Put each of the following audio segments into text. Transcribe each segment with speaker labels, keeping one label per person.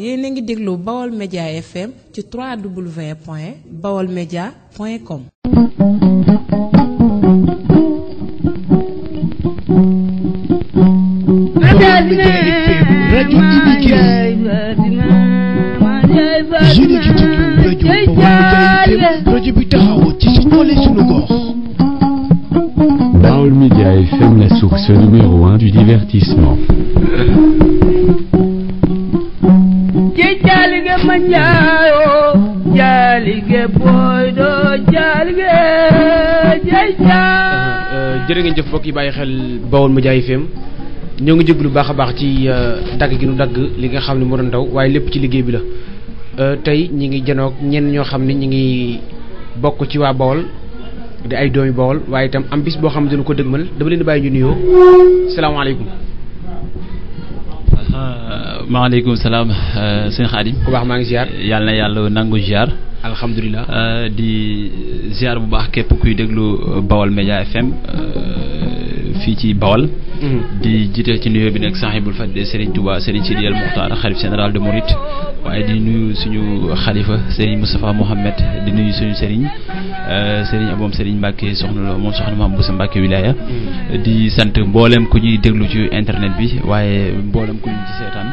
Speaker 1: yéen a ngi déglu Bawol Média FM ci www.bawolmedia.com.
Speaker 2: rajo rajo bi taxaw ci suñu suñu gox.
Speaker 3: Bawol Média FM, la source numéro 1 du divertissement.
Speaker 4: jërë ngeen jëf mbokk yi bàyyi xel Bawol Média FM ñoo ngi jéglu baax a baax ci dagg gi nu dagg li nga xam ne moo doon daw waaye lépp ci liggéey bi la tey ñi ngi janoog ñenn ñoo xam ne ñi ngi bokk ci waa Bawol di ay doomi Bawol waaye itam am bis boo xam ne dañu ko dëgmal dama leen di bàyyi ñu nuyoo salaamaaleykum.
Speaker 5: maaleykum salaam sëñ Xaadim.
Speaker 4: ku baax maa ngi ziar.
Speaker 5: yàlla na yàlla nangu ziar.
Speaker 4: alhamdulilah.
Speaker 5: di ziar bu baax képp kuy déglu Bawol Média FM fii ci Bawol. di jiital ci nuyoo bi nag sahibul fadde Serigne Touba Serigne Sidi El Mokhtar xalif général de Mouride waaye di nuyu suñu xalifa Serigne Moustapha Mohamed di nuyu suñu Serigne Serigne Aboom Serigne Mbacke soxna la moom soxna Maam Boussa Mbacke wilaya di sant mboolem ku ñuy déglu ci internet bi waaye mboolem ku ñu ci seetaan.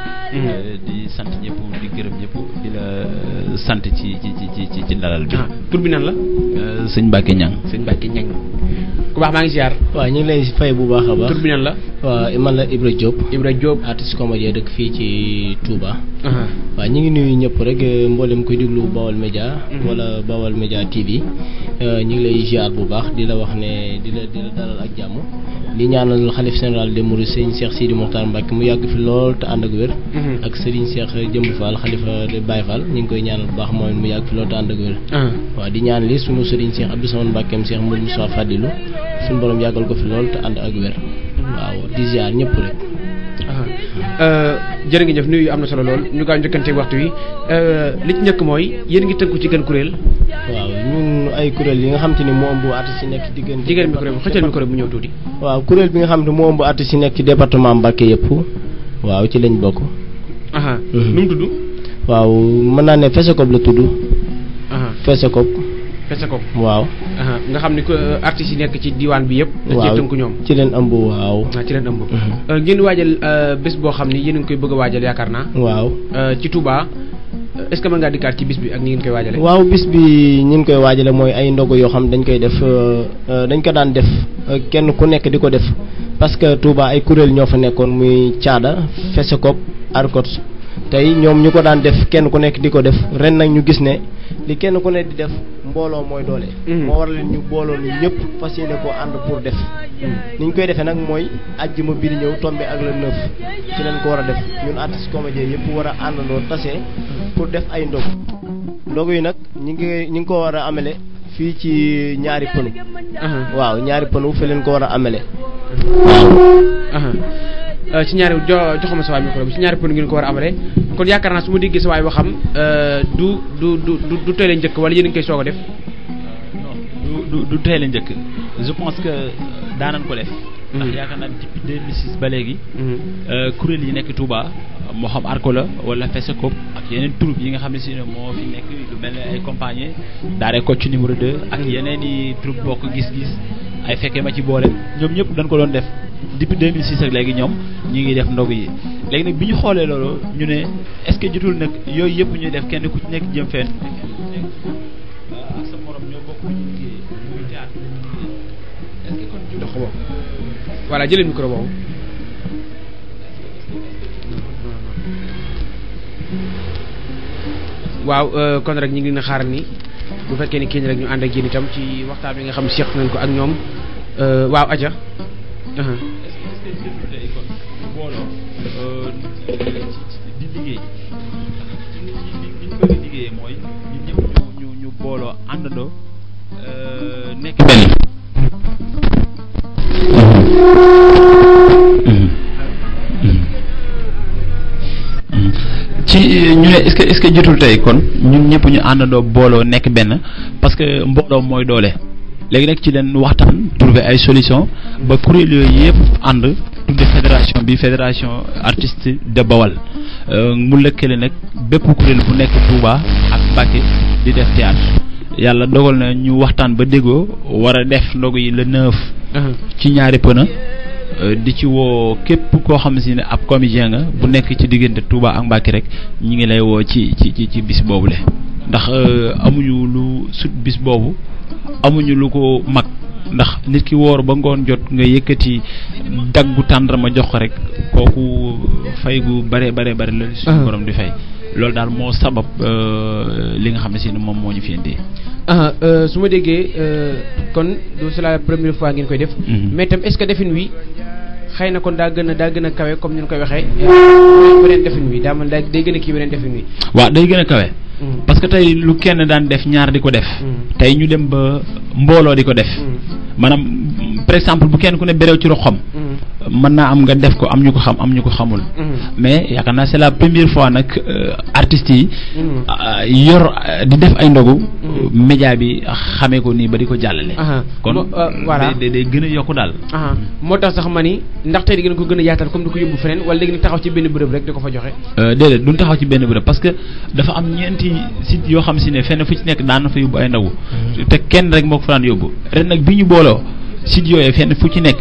Speaker 5: di sant ñëpp di gërëm ñëpp di la sant ci dalal bi.
Speaker 4: tur bi nan la.
Speaker 5: sëñ Mbacke Ñang.
Speaker 4: sëñ Mbacke Ñang ku baax maa ngi ziar.
Speaker 6: waaw ñu ngi lay fay bu baax a baax.
Speaker 4: tur bi nan la.
Speaker 6: waaw man la Ibra Diop.
Speaker 4: Ibra Diop
Speaker 6: artiste comédien dëkk fii ci Touba. waaw ñu ngi nuyu ñëpp rek mboolem koy déglu Bawol Média. wala Bawol Média TV. ñu ngi lay ziar bu baax di la wax ne di la dalal ak jàmm. di ñaanal xalif général des Mourides Serigne Cheikh Sidi Mokhtar Mbacke mu yàgg fi lool te ànd ak wér. ak Serigne Cheikh Jëmb Fall xalifa de Baye Fall ñu ngi koy ñaanal bu baax mooy mu yàgg fi lool te ànd ak wér. waaw di ñaan li sunu Serigne Cheikh Abdou Samane Mbackeem Cheikh Mourou Moussa Fadilou suñu borom yàggal ko fi lool te ànd ak wér. waaw di ziar ñëpp rek.
Speaker 4: jërë ngi jëf nuyu am na solo lool ñu gaaw njëkkante waxtu wi li ci njëkk mooy yéen ngi tënku ci gën kuréel.
Speaker 6: waaw ñun ay kuréel yi nga xam te ni moo ëmb artistes yi nekk diggante.
Speaker 4: jigéen micro bi xëccal micro bi mu ñëw tuuti.
Speaker 6: waaw kuréel bi nga xam te moo ëmb artistes yi nekk ci département Mbacké yëpp waaw ci lañ bokk.
Speaker 4: nu mu tudd.
Speaker 6: waaw mën naa ne Fesecop la tudd. Fesecop.
Speaker 4: Fesecop
Speaker 6: waaw.
Speaker 4: nga xam ni artistes yi nekk ci diwaan bi yëpp.
Speaker 6: waaw
Speaker 4: da cee tënku ñoom.
Speaker 6: ci leen ëmb waaw.
Speaker 4: ci leen ëmb. ngeen waajal bés boo xam ni yéen a ngi koy bëgg a waajal yaakaar naa.
Speaker 6: waaw
Speaker 4: ci Touba est-ce que mën ngaa dikkaat ci bis bi ak ni ngeen koy waajale.
Speaker 6: waaw bis bi ñi ngi koy waajale mooy ay ndogu yoo xam dañ koy def dañ ko daan def kenn ku nekk di ko def parce que Touba ay kuréel ñoo fa nekkoon muy Caada Fesecop Arcos tey ñoom ñu ko daan def kenn ku nekk di ko def ren nag ñu gis ne li kenn ku nekk di def mbooloo mooy doole. moo waral ñu booloo ñu ñëpp fas yéene koo ànd pour def. ni ñu koy defee nag mooy àjjuma bi di ñëw tombé ak le 9 ci leen ko war a def ñun artistes comédiens yëpp war a àndandoo tase pour def ay ndogu yi nag ñi ngi ko war a amele fii ci ñaari pënu. waaw ñaari pënu fi leen ko war a amele.
Speaker 4: waaw. ci ñaari joxama sa waay micro bi ci ñaari pënu ngeen ko war a amele kon yaakaar naa su ma déggee sa waay boo xam du teel a njëkk wala yéen a ngi koy soog a def.
Speaker 5: du teel a njëkk je pense que daanan ko def. ndax yaakaar naa depuis 2006 ba léegi. kuréel yi nekk Touba moo xam Arco la wala Fesecop ak yeneen troupe yi nga xam ne si ne moo fi nekk lu mel ne ay compagnie Daare Kocc numéro 2 ak yeneen i troupe bokk gis-gis ay fekkee ma ci boole ñoom ñëpp dañ ko doon def depuis 2006 ak léegi ñoom ñi ngi def ndog yi léegi nag bi ñu xoolee loolu ñu ne est-ce que jotul nag yooyu yëpp ñuy def kenn ku ci nekk jëm fenn ak sa morom ñoo bokk ñu liggéey muy théâtre est-ce que kon jox ko
Speaker 4: voilà jëlee micro boobu. waaw kon rek ñu ngi leen a xaaral ni bu fekkee ni kii rek ñu ànd ak yéen itam ci waxtaan bi nga xam seq nañ ko ak ñoom waaw aja.
Speaker 5: di liggéey li ñu bëgg a liggéeyee mooy ñun ñëpp ñu booloo àndandoo nekk benn. ci ñu ne est-ce que jotul tey kon ñun ñëpp ñu àndandoo booloo nekk benn parce que mbooloo mooy doole léegi nag ci leen waxtaan trouver ay solution ba kuréel yooyu yëpp ànd tudde fédération bi fédération artiste de Bawal mu lëkkale nag bépp kuréel bu nekk Touba ak Mbacké di def théâtre yàlla dogal na ñu waxtaan ba déggoo war a def ndogu yi le 9 ci ñaari pëna di ci woo képp koo xam si ne ab comédien nga bu nekk ci diggante Touba ak Mbacké rek ñi ngi lay woo ci bis boobule ndax amuñu lu sut bis boobu amuñu lu ko mag ndax nit ki woor ba ngoon jot nga yëkkati daggu tàndarma jox ko rek kooku fay gu bare la suñu borom di fay loolu daal moo sabab li nga xam ne si ne moom moo ñu fi indi.
Speaker 4: su ma déggee kon c'est la première fois ngeen koy def. mais itam est-ce que defin wi xëy na kon daa gën a kawe comme ni ñu koy waxee. beneen defin wi daa man day gën a kii beneen defin wi.
Speaker 5: waaw day gën a kawe. parce que tey lu kenn daan def ñaar di ko def. tey ñu dem ba mbooloo di ko def. maanaam par exemple bu kenn ku ne béréw ci roxam. mën naa am nga def ko am ñu ko xam am ñu ko xamul. mais yaakaar naa c'est la première fois nag artistes yi. yor di def ay ndogu. média bi xamee ko nii ba di ko jàllale. kon
Speaker 4: voilà
Speaker 5: day gën a yokku daal.
Speaker 4: moo tax sax ma ni ndax tey di ngeen ko gën a yaatal comme di ko yóbbu feneen wala léegi ni taxaw ci benn bërëb rek di ko fa joxe.
Speaker 5: déedéet duñ taxaw ci benn bërëb parce que dafa am ñeenti site yoo xam si ne fenn fu ci nekk daan na fa yóbbu ay ndogu. te kenn rek moo ko fa daan yóbbu ren nag bi ñu booloo site yooyu fenn fu ci nekk.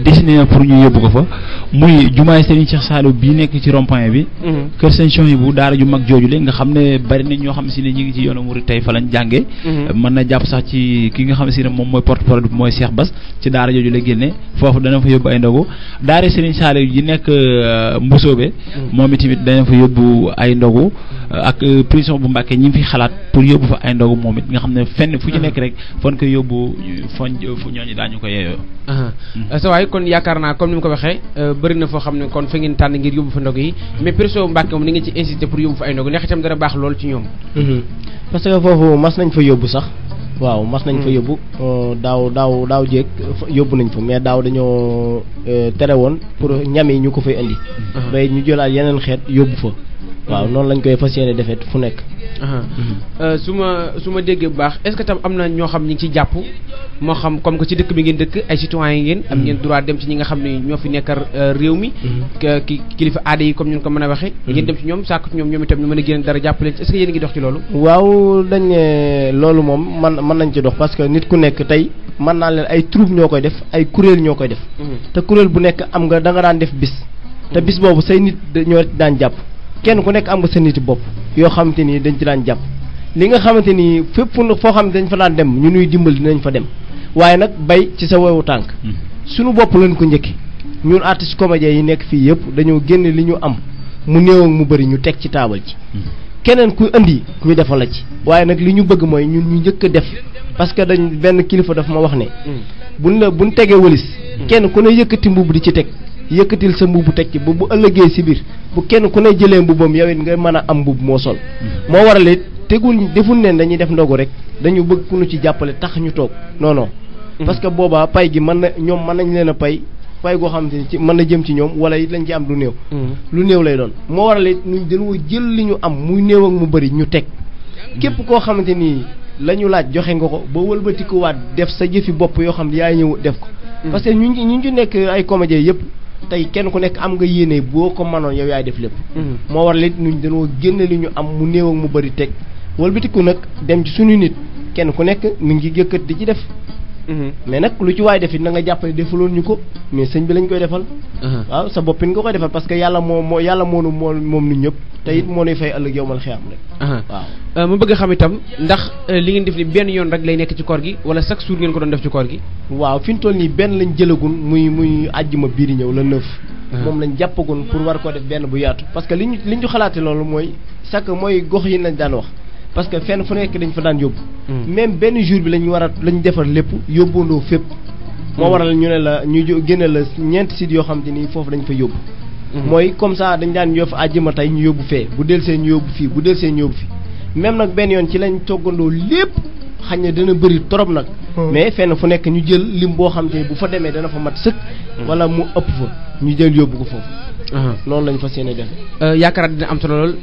Speaker 5: destiné na pour ñu yóbbu ko fa muy jumaay Serigne Cheikh Saliou bii nekk ci rond-point bi. kër Serigne Souhaïbou daara ju mag jooju le nga xam ne bari na ñoo xam si ne ñu ngi ci yoonu murid tey fa lañ jàngee. mën na jàpp sax ci ki nga xam si ne moom mooy porte-parole bi mooy Cheikh Bass ci daara jooju la génne foofu dana fa yóbbu ay ndogu daara Serigne Saliou yi nekk Mbusoobe. moom itamit dana fa yóbbu ay ndogu ak prison bu Mbacké ñi ngi fi xalaat pour yóbbu fa ay ndogu moom it nga xam ne fenn fu ci nekk rek fan koy yóbbu fu ñooñu daañu ko yeeyoo.
Speaker 4: sa waay kon yaakaar naa comme ni mu ko waxee bëri na foo xam ne kon fa ngeen tànn ngir yóbbu fa ndog yi mais prison Mbacké moom ni ngeen ci insister pour yóbbu fa ay ndog ndax itam dara baax lool ci ñoom.
Speaker 6: parce que foofu mas nañ fa yóbbu sax waaw mas nañ fa yóbbu daaw jéeg yóbbu nañ fa mais daaw dañoo tere woon pour ñam yi ñu ko fay indi. bay ñu jëlaat yeneen xeet yóbbu fa. waaw noonu lañ koy fas yéene defee fu nekk.
Speaker 4: su ma déggee bu baax est-ce que tam am na ñoo xam ñi ngi ci jàpp moo xam comme que ci dëkk bi ngeen dëkk ay citoyens ngeen am ngeen droit dem ci ñi nga xam ne ñoo fi nekkar réew mi kilifa aada yi comme ñu ko mën a waxee ngeen dem ci ñoom sàkk ci ñoom itam ñu mën a génn dara jàppale est-ce que yéen a ngi dox ci loolu
Speaker 6: waaw dañ ne loolu moom mën nañ ci dox parce que nit ku nekk tey mën naa leen ay troupe ñoo koy def ay kuréel ñoo koy def te kuréel bu nekk am nga da nga daan def bis te bis boobu say nit ñoo daan jàpp kenn ku nekk am nga sa niti bopp yoo xamante ni dañ ci daan jàpp li nga xamante ni fépp foo xam ne dañ fa daan dem ñu nuy dimbali dinañ fa dem waaye nag bay ci sa wowu tànk suñu bopp lañ ko njëkki ñun artistes comédiens yi nekk fii yëpp dañoo génne li ñu am mu néew ak mu bëri ñu teg ci taabal ci keneen ku indi ñu defal la ci waaye nag li ñu bëgg mooy ñun ñu njëkk a def parce que dañ benn kilifa daf ma wax ne buñ tegee walis kenn ku ne yëkkati mbubb di ci teg yëkkatil sa mbubb teg ci ba bu ëllëgee si biir bu kenn ku ne jëlee mbubbam yow it nga mën a am mbubb moo sol moo waral it deful neen dañuy def ndogu rek dañu bëgg ku ñu ci jàppale tax ñu toog non parce que boobaa pay gi mën nañ leen a pay goo xamante ni ci mën na jëm ci ñoom wala it lañ ci am lu néew lay doon moo waral it ñu dañoo jël li ñu am muy néew ak mu bëri ñu teg képp koo xamante ni la ñu laaj joxe nga ko ba wëlbatikuwaat def sa jëfi bopp yoo xam ne yaa ñëw def ko parce que ñu ci nekk ay comédiens yëpp tey kenn ku nekk am nga yéene boo ko mënoon yow yaay def lépp moo waral it ñun dañoo génne li ñu am mu néew ak mu bëri teg wëlbatiku nag dem ci suñu nit kenn ku nekk mi ngi yëkkat di ci def mais nag lu ci waay def it na nga jàppale defaloon ñu ko mais sëñ bi lañ koy defal waaw sa boppin nga koy defal parce que yàlla moom nu ñëpp te it moo nuy fay ëllëg yow mal xiyam rek waaw
Speaker 4: ma bëgg a xam itam ndax li ngeen def ni benn yoon rek lay nekk ci koor gi wala chaque jour ngeen ko doon def ci koor gi
Speaker 6: waaw fi ñu toll nii benn lañ jëlagun muy àjjuma biir ñëw la 9 moom lañ jàppagun pour war koo def benn bu yaatu parce que li ñu xalaate loolu mooy chaque mooy gox yi lañ daan wax parce que fenn fu nekk dañ fa daan yóbbu même benn jour bi lañ defar lépp yóbbandoo fépp moo waral ñu ne la ñu génne la ñeenti sites yoo xam te ni foofu dañ fa yóbbu mooy comme ça dañ daan yóbbu àjjuma tey ñu yóbbu fee bu del see ñu yóbbu fii bu del see ñu yóbbu fii même nag benn yoon ci lañ toggandoo lépp xañ na dana bëri trop nag mais fenn fu nekk ñu jël lim boo xam te ni bu fa demee dana fa mat sëkk wala mu ëpp fa ñu jël yóbbu ko foofu noonu lañu fas yéene def
Speaker 4: yaakaar dina am solo lool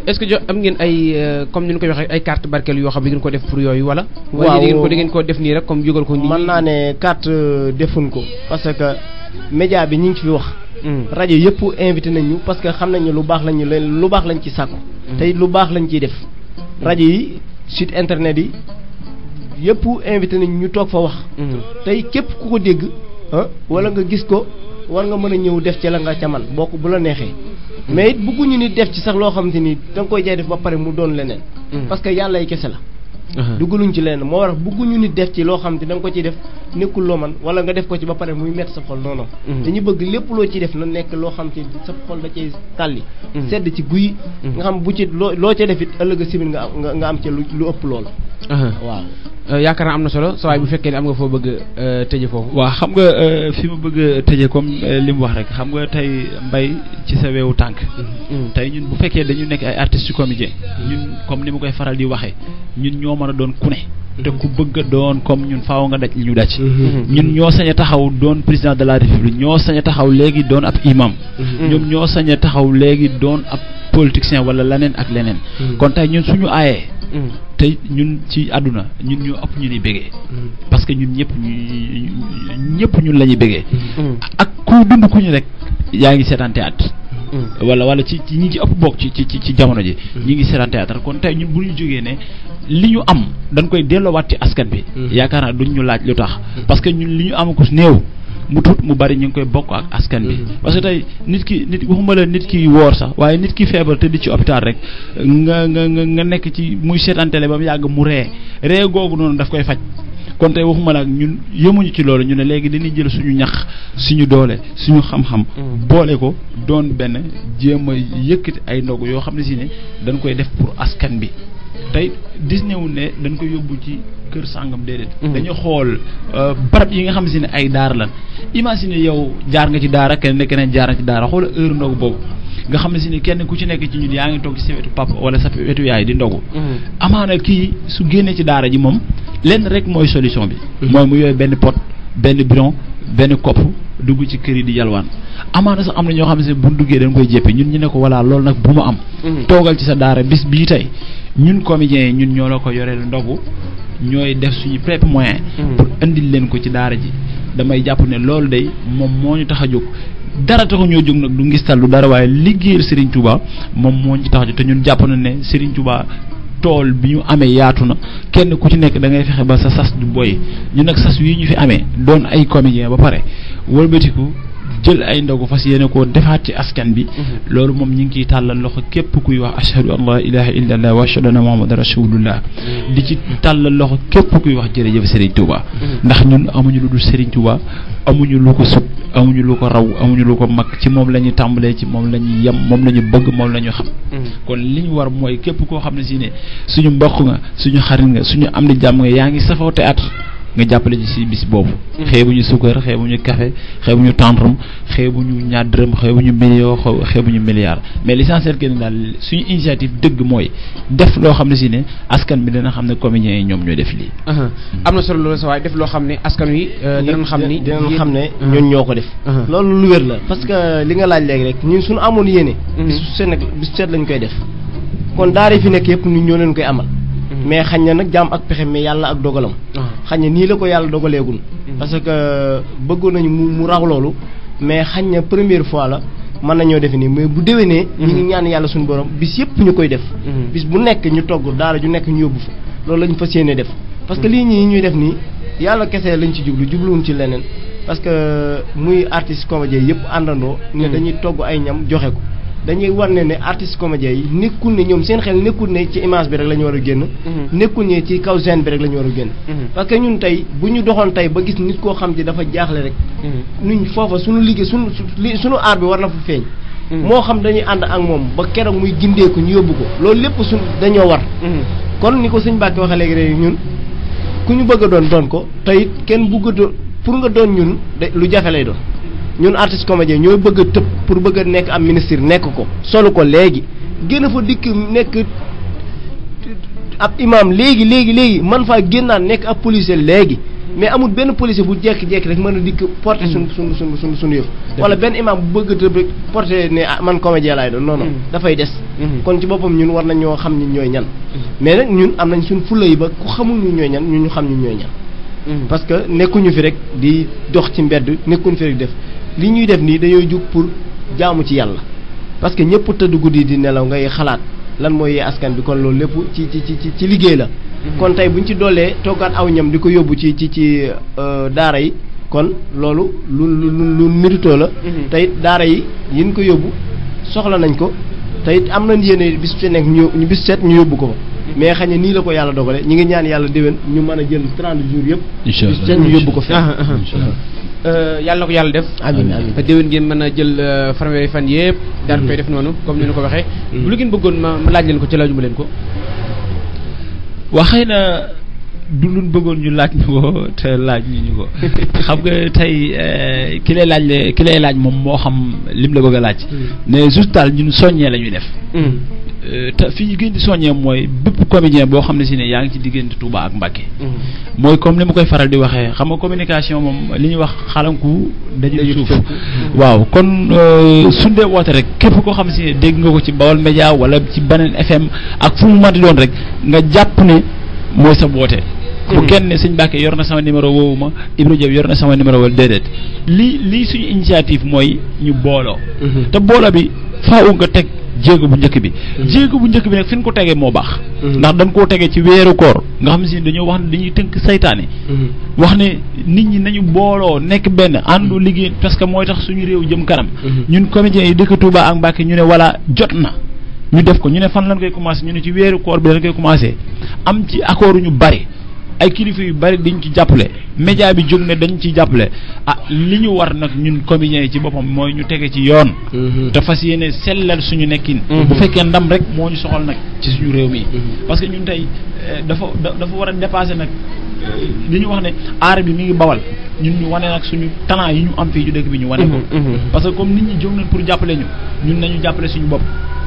Speaker 4: est-ce que am ngeen ay comme ni ñu koy waxee ay carte barkeel yoo xam ne ngeen ko def pour yooyu wala
Speaker 6: waaw
Speaker 4: da ngeen ko def nii rek comme jógal ko
Speaker 6: mën naa ne carte defuñ ko parce que média bi ñu ngi ci fi wax. rajo yëpp invité nañu parce que xam nañu lu baax lañ ci sàkku. tey lu baax lañ ciy def. rajo yi site internet yi yëpp invité nañu ñu toog fa wax. tey képp ku ko dégg wala nga gis ko war nga mën a ñëw def ci la nga ca man bokk bu la neexee. mais it bëgguñu nit def ci sax loo xamante ni da nga koy jaay def ba pare mu doon leneen. parce que yàlla ay kese la. duggaluñ ci leneen moo war bëgguñu nit def ci loo xamante ni da nga ko ciy def nekkul loo man wala nga def ko ci ba pare muy metti sa xol non non. dañu bëgg lépp loo ciy def na nekk loo xamante ni sa xol da cay tàlli. sedd ci guy. nga xam bu ci loo ca def it ëllëg a sibil nga am ca lu ëpp loolu. waaw.
Speaker 4: yaakaar naa am na solo sa waay bu fekkee ne am nga foo bëgg tëje foofu.
Speaker 5: waaw xam nga fi ma bëgg a tëje comme li mu wax rek xam nga tey mbay ci sa weewu tànk. tey ñun bu fekkee dañu nekk ay artistes yu comédien ñun comme ni ma koy faral di waxee ñun ñoo mën a doon ku ne. te ku bëgg a doon comme ñun faaw nga daj li ñu daj. ñun ñoo sañ a taxaw doon président de la république ñoo sañ a taxaw léegi doon ab imam. ñoom ñoo sañ a taxaw léegi doon ab politicien wala leneen ak leneen. kon tey ñun suñu aayee. te ñun ci àdduna ñun ñoo ëpp ñu ni bégee parce que ñun ñëpp ñun la ñuy bégee ak ku dund ku ñu rek yaa ngi seetaan théâtre wala ci ñi ci ëpp bokk ci jamono ji ñi ngi seetaan théâtre kon tey ñun bu ñu jógee ne li ñu am dañ koy delloowaat ci askan bi yaakaar naa duñ ñu laaj lu tax parce que ñun li ñu am ko néew mu tuut mu bari ñu ngi koy bokk ak askan bi parce que tey nit waxuma la nit ki woor sax waaye nit ki feebar te di ci hôpital rek nga nekk ci muy seetaan télé ba mu yàgg mu ree googu noonu daf koy faj kon tey waxuma la ak ñun yëmuñu ci loolu ñu ne léegi dañuy jël suñu ñax suñu doole suñu xam-xam boole ko doon benn jéem a yëkkati ay ndogu yoo xam ne si ne dañ koy def pour askan bi tey Disney wu ne dañ ko yóbbu ci kër sàngam déedéet dañu xool barab yi nga xam si ne ay daara lan imagine yow jaar nga ci daara keneen jaar na ci daara xoola heure ndogu boobu nga xam ne si ne kenn ku ci nekk ci ñun yaa ngi toog ci sa wetu papa wala sa wetu yaay di ndogu amaana kii su génnee ci daara ji moom lenn rek mooy solution bi mooy mu yooyu benn pot benn bidon benn kopp dugg ci kër yi di yalwaan amaana sax am na ñoo xam ne bu duggee dañ koy jéppi ñun ñu ne ko voilà loolu nag bu mu am toogal ci sa daara bis bii tey ñun comédiens yi ñun ñoo la ko yoreel ndogu ñooy def suñu propre moyen pour indil leen ko ci daara ji damay jàpp ne loolu day moom moo ñu tax a jóg dara taxu ñoo jóg nag du ngistal lu dara waaye liggéeyal Serigne Touba moom moo ñu tax a jóg te ñun jàpp na ne Serigne Touba tool bi ñu amee yaatu na kenn ku ci nekk da ngay fexe ba sa sas du boy ñu nag sas yi ñu fi amee doon ay comédien ba pare wëlbatiku jël ay ndogu fas yéene koo defaat ci askan bi loolu moom ñi ngi ciy tàllal loxo képp kuy wax ashhadu an la ilaha illa allah wa ashhadu anna muhammadan rasulullah di ci tàllal loxo képp kuy wax jërëjëf Serigne Touba ndax ñun amuñu lu dul Serigne Touba amuñu lu ko sut amuñu lu ko raw amuñu lu ko mag ci moom la ñu tàmbalee ci moom la ñu yem moom la ñu bëgg moom la ñu xam kon li ñu war mooy képp koo xam ne si ne suñu mbokk nga suñu xarit nga suñu am di jàmm nga yaa ngi safoo théâtre nga jàppale ci si bis boobu xeebuñu suukar xeebuñu café xeebuñu tendrum xeebuñu ñaar dërëm xeebuñu million xeebuñu milliard mais l'essentiel que daal suñu initiative dëgg mooy def loo xam ne si ne askan bi dana xam ne comédiens yi ñoom ñooy def lii
Speaker 4: am na solo loolu sa waaye def loo xam ne askan wi dinañ xam ne
Speaker 6: ñun ñoo ko def loolu lu wér la parce que li nga laaj léegi rek ñun suñu amoon yéene bis seet lañ koy def kon daara fi nekk yëpp ñun ñoo leen koy amal mais xañ na nag jaam ak pexe mais yàlla ak dogalam xañ na nii la ko yàlla dogaleegul parce que bëggoon nañu mu raw loolu mais xañ na première fois la mën nañoo defe nii mais bu déwénee ñu ngi ñaan yàlla suñu borom bis yëpp ñu koy def bis bu nekk ñu togg daara ju nekk ñu yóbbu fa loolu lañu fas yéene def parce que lii ñuy def nii yàlla kese lañ ci jubluwuñ ci leneen parce que muy artiste comédien yëpp àndandoo ne dañuy togg ay ñam joxe ko dañuy war ne artiste comédien yi nekkul ne ñoom seen xel nekkul ne ci image bi rek la ñu war a génn nekkul ne ci kaw scène bi rek la ñu war a génn parce que ñun tey bu ñu doxoon tey ba gis nit koo xam ci dafa jaaxle rek nuñ foofa suñu liggéey suñu aar bi war na fa feeñ moo xam dañuy ànd ak moom ba keroog muy gindeeku ñu yóbbu ko loolu lépp dañoo war kon ni ko sëñ Mbacke waxee léegi rek ñun ku ñu bëgg a doon ko tey kenn bëgg a pour nga doon ñun lu jafe lay doon ñun artiste comédien ñooy bëgg a tëb pour bëgg a nekk am ministre nekk ko solu ko léegi génn fa dikk nekk ab imam léegi man faa génnaan nekk ab policier léegi mais amul benn policier bu jekki-jekki rek mën a dikk porter suñu yëf wala benn imam bu bëgg a tëb rek porter ne man comédien laay doon non dafay des kon ci boppam ñun war nañoo xam ñun ñooy ñan mais nag ñun am nañ suñ fulla yi ba ku xamul ñun ñooy ñan ñu xam ñun ñooy ñan parce que nekkuñu fi rek di dox ci mbedd nekkuñu fi rek def li ñuy def nii dañoo jug pour jaamu ci yàlla parce que ñëpp tëdd guddi di nelaw ngay xalaat lan mooy yee askan bi kon loolu lépp ci liggéey la. kon tey buñ ci doolee toggaat aw ñam di ko yóbbu ci daara yi kon loolu lu méritoo la. te it daara yi yin ko yóbbu soxla nañ ko te it am nañ yéene bis su nekk ñu bis set ñu yóbbu ko mais xëy na nii la ko yàlla dogale ñi ngi ñaan yàlla déwén ñu mën a jël 30 jours yëpp.
Speaker 5: incha allah
Speaker 6: bis set ñu yóbbu ko fekk.
Speaker 4: yàlla na ko yàlla def.
Speaker 6: amiin amiin
Speaker 4: te déwén ngeen mën a jël fanweeri fan yëpp. daan koy def noonu comme ni ñu ko waxee. bu lu ngeen bëggoon ma laaj leen ko ci laajuma leen ko.
Speaker 5: waa xëy na du luñ bëggoon ñu laaj ñu ko te laaj ñu ko xam nga tey ki lay laaj moom moo xam lim la bëgg a laaj. mais juste daal ñun soññee la ñuy def. te fi ñu gën di soññee mooy bépp comédien boo xam ne si ne yaa ngi ci diggante Touba ak Mbacké. mooy comme ni ma koy faral di waxee xam nga communication moom li ñuy wax xalanku dajul suuf. waaw kon suñ dee woote rek képp koo xam si ne dégg nga ko ci Baol Média wala ci beneen FM ak fu mu mën di doon rek nga jàpp ne mooy sa woote. bu kenn ne sëñ Mbacké yor na sama numéro woowu ma Ibra Diop yor na sama numéro wala déedéet lii suñu initiative mooy ñu booloo. te booloo bi faaw nga teg jéego bu njëkk bi. jéego bu njëkk bi nag fi ñu ko tegee moo baax. ndax dañ koo tegee ci weeru koor nga xam si dañoo wax ne dañuy tënk saytaane. wax ne nit ñi nañu booloo nekk benn àndu liggéey parce que mooy tax suñu réew jëm kanam. ñun comédiens yi dëkk Touba ak Mbacké ñu ne voilà jot na ñu def ko ñu ne fan lañ koy commencé ñu ne ci weeru koor bi lañ koy commencé am ci accord ñu bari. ay kilifa yu bari dañ ci jàppale média bi jóg ne dañ ci jàppale li ñu war nag ñun comédiens yi ci boppam mooy ñu tege ci yoon. te fas yéene sellal suñu nekkin. bu fekkee ndam rek moo ñu soxal nag ci suñu réew mi. parce que ñun tey dafa war a dépasser nag li ñu wax ne aar bi mi ngi Bawal ñun ñu wane nag suñu talent yi ñu am fii ci dëkk bi ñu wane ko. parce que comme nit ñi jóg nañ pour jàppale ñu ñun nañu jàppale suñu bopp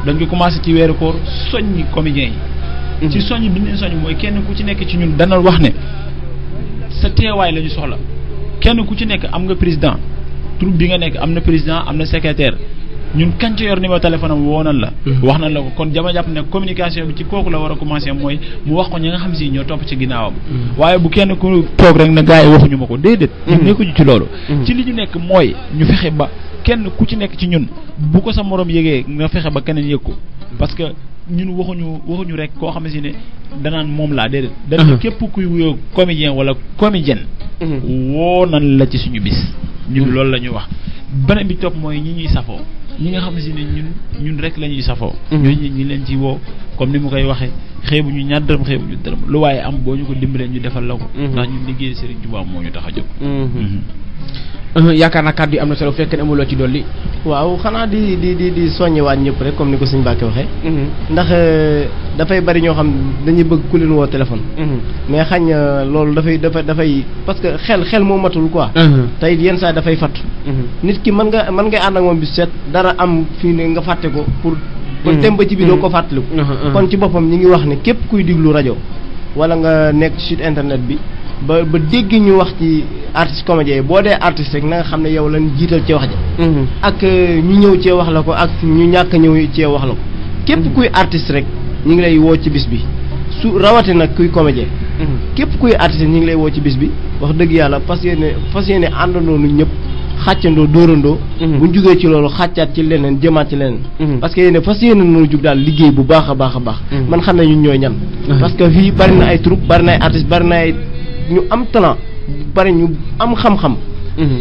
Speaker 5: dañ ko commencé ci weeru koor soññi comédiens yi. ci soññ bi ñu leen soññ mooy kenn ku ci nekk ci ñun dana wax ne sa teewaay la ñu soxla kenn ku ci nekk am nga président troupe bi nga nekk am na président am na secrétaire ñun kañ ca yor numéro téléphone am woo nañ la. wax nañ la ko kon dama jàpp ne communication bi ci kooku la war a commencer mooy mu wax ko ñi nga xam si ñoo topp ci ginnaawam. waaye bu kenn ku toog rek na gars yi waxuñu ma ko déedéet. ñu nekkuñu ci loolu. ci li ñu nekk mooy ñu fexe ba kenn ku ci nekk ci ñun bu ko sa morom yëgee nga fexe ba keneen yëg ko parce que. ñun waxuñu rek koo xam si ne danaan moom laa déedéet. dana képp kuy wuyoo comédien wala comédienne. woo nan la ci suñu bis. ñun loolu la ñuy wax. beneen bi topp mooy ñi ñuy safoo ñi nga xam si ne ñun rek la ñuy safoo. ñooñu ñi leen ci woo comme ni mu koy waxee xeebu ñu ñaar dërëm xeebu ñu dërëm lu waaye am boo ñu ko dimbalee ñu defal la ko. ndax ñun liggéey Serigne Touba moo ñu tax a jóg.
Speaker 4: yaakaar naa kàddu yi am na solo fekk ne amuloo ci dolli.
Speaker 6: waaw xanaa di soññewaat ñëpp rek comme ni ko sëñ Mbacké waxee. ndax dafay bari ñoo xam dañuy bëgg ku leen woo téléphone. mais xañ loolu dafay parce que xel moo matul quoi. tey yenn saa dafay fatt. nit ki mën ngay ànd ak moom bi set dara am fii ne nga fàtte ko pour. dem ba ci biir doo ko fàttaliku. kon ci boppam ñi ngi wax ne képp kuy diglu rajo wala nga nekk ci site internet bi. ba dégg ñu wax ci artiste comédien boo dee artiste rek na nga xam ne yow lañ jiital ci wax ja ak ñu ñëw cee wax la ko ak ñu ñàkk ñëw cee wax la ko képp kuy artiste rek ñu ngi lay woo ci bis bi su rawati nag kuy comédien képp kuy artiste ñu ngi lay woo ci bis bi wax dëgg yàlla fas yéene àndandoo nu ñëpp xàccandoo dóorandoo buñ jugee ci loolu xàccaat ci leneen jëmaat ci leneen parce que yéene fas yéene noonu jug daal liggéey bu baax a baax a baax man xam ne ñun ñooy ñan parce que fii bari na ay troupe bari na ay artiste bari na ay ñu am talent bari ñu am xam-xam.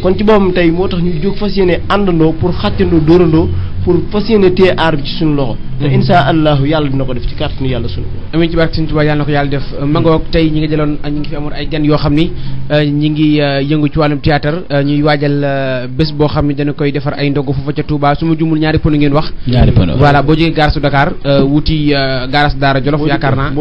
Speaker 6: kon ci boppam tey moo tax ñu jóg fas yéene àndandoo pour xàccandoo dóorandoo pour fas yéene téye aar bi ci suñu loxo. te insha allahu yàlla dina ko def ci kàttanu yàlla suñu ko.
Speaker 4: amiin ci barke Sëñ Tuubaa yàlla na ko yàlla def mangoog tey ñi ngi jëloon ñi ngi fi amoon ay gan yoo xam ni ñi ngi yëngu ci wàllum théâtre ñuy waajal bés boo xam ni dana koy defar ay ndogu foofa ca Touba su ma jumul ñaari pënu ngeen wax. ñaari pënu voilà boo jógee gaarasu Dakar wuti gaarasu Daara Jolof yaakaar naa.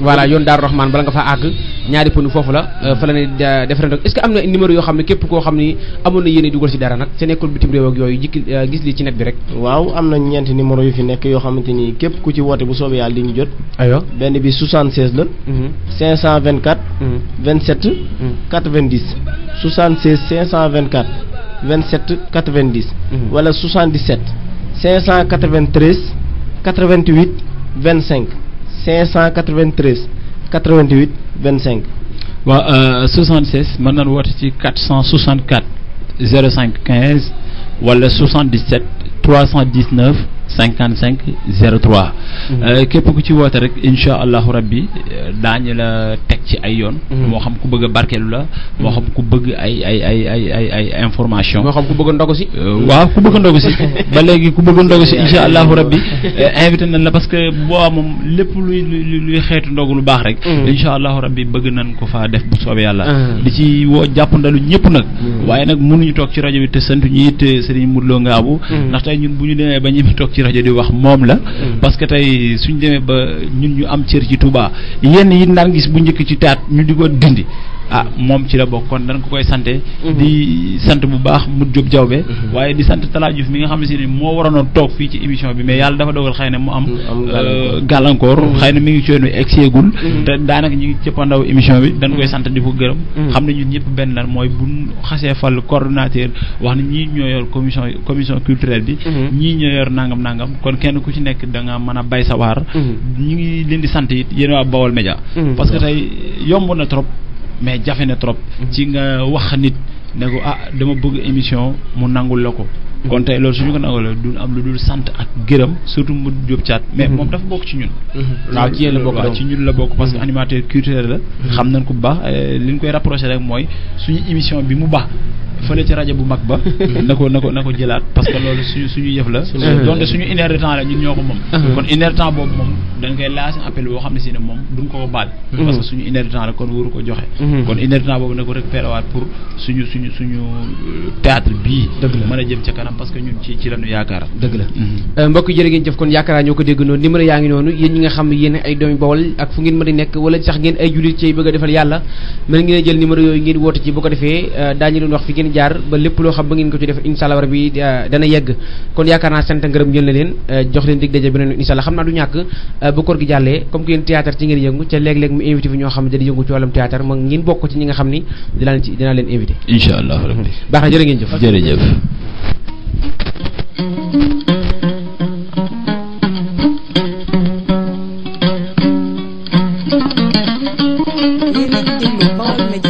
Speaker 4: voilà yoon Daaru Rahman bala nga fa àgg ñaari pënu foofu la fa la ne defar ndogu est-ce que am na numéro yoo xam ne képp koo xam ni amoon na yéene dugal ci dara nag te nekkul bitim réew ak yooyu gis lii ci net bi rek.
Speaker 6: waaw am na ñeenti numéro yu fi nekk yoo xamante ni képp ku ci woote bu soobee yàlla di ñu jot.
Speaker 4: aywa
Speaker 6: benn bi 76 la. 524. 27. 90. 76 524. 27 90. wala 77. 593. 88 25. 593. 88 25.
Speaker 5: waaw 76 mën nañu woote ci 464 05 15 wala 77 319 55 03. képp ku ci woote rek incha allahu rabbi daañu la teg ci ay yoon. moo xam ku bëgg a barkeelu la. moo xam ku bëgg ay information.
Speaker 4: moo xam ku bëgg a ndogu si.
Speaker 5: waaw ku bëgg a ndogu si ba léegi ku bëgg a ndogu si incha allahu rabbi invité nañ la parce que boo moom lépp luy xeetu ndogu lu baax rek. incha allahu rabbi bëgg nañ ko faa def bu soobee yàlla. di ci woo jàppandalu ñëpp nag. waaye nag mënuñu toog ci rajo bi te sant ñu it Serigne Modou Lo Ngabou. ndax tey ñun bu ñu demee ba ñi toog ci rajo di wax moom la. parce que tey suñ demee ba ñun ñu am cër ci Touba yenn yi daan gis bu njëkk ci taat ñu di ko dindi. moom ci la bokk kon dañ ko koy sante di sant bu baax mu Diop Diawbe waaye di sant Talla Diouf mi nga xam ne si ne moo waroon a toog fii ci émission bi mais yàlla dafa dogal xëy na mu am gàllankoor xëy na mi ngi coonu egseegul te daanaka ñu ngi cëppandaw émission bi dañ koy sant di ko gërëm xam ne ñun ñëpp benn lan mooy buñ xasee fal coordonnateur wax ne ñii ñoo yor commission culturelle bi ñii ñoo yor nangam kon kenn ku ci nekk da nga mën a bay sa waar ñu ngi leen di sant it yéen waa Baol Média parce que tey yomb na trop mais jafe na trop ci nga wax nit ne ko dama bëgg émission mu nangul la ko kon tey loolu suñu ko nangul du am lu dul sant ak gërëm surtout mu Diop Thiat mais moom dafa bokk ci ñun
Speaker 4: waaw ci yéen la bokk
Speaker 5: ci ñun la bokk parce que animateur culturel la xam nañ ko bu baax li ñu koy rapproché rek mooy suñu émission bi mu baax fële ci rajo bu mag ba na ko jëlaat parce que loolu suñu yëf la donte suñu une heure de temps la ñun ñoo ko moom kon une heure de temps boobu moom dañ koy lancé appel boo xam ne si ne moom duñ ko baal parce que suñu une heure de temps la kon waru ko joxe kon une heure de temps boobu na ko récupéré waat pour suñu théâtre bii mën a jëm ca kanam parce que ñun ci lañu yaakaar dëgg
Speaker 4: la mbokk jërë ngeen jëf kon yaakaar ñoo ko dégg noonu numéro yaa ngi noonu yéen ñi nga xam ne yéen ay doomi Bawol ak fu ngeen mën di nekk wala sax ngeen ay jullit ci bëgg a defal yàlla mën ngeen jël numéro yooyu ngeen woote ci bu ko defee daañu leen wax fi ngeen jaar ba lépp loo xam ba ngeen ko ci def inshallah rabbi dana yegg kon yaakaar naa sant ngërëm jël na leen jox leen dig daje beneen inshallah xam naa du ñàkk bu koor gi jàllee comme que yéen théâtre ci ngeen yëngu ca léeg-léeg mu invité fi ñoo xam ne dañuy yëngu ci wàllum théâtre ma ngeen bokk ci ñi nga xam ni dinaa leen invité
Speaker 5: inshallah rabbi
Speaker 4: baax na jërë ngeen jëf
Speaker 5: jërëjëf
Speaker 1: yéen a ngi déglu Baol Média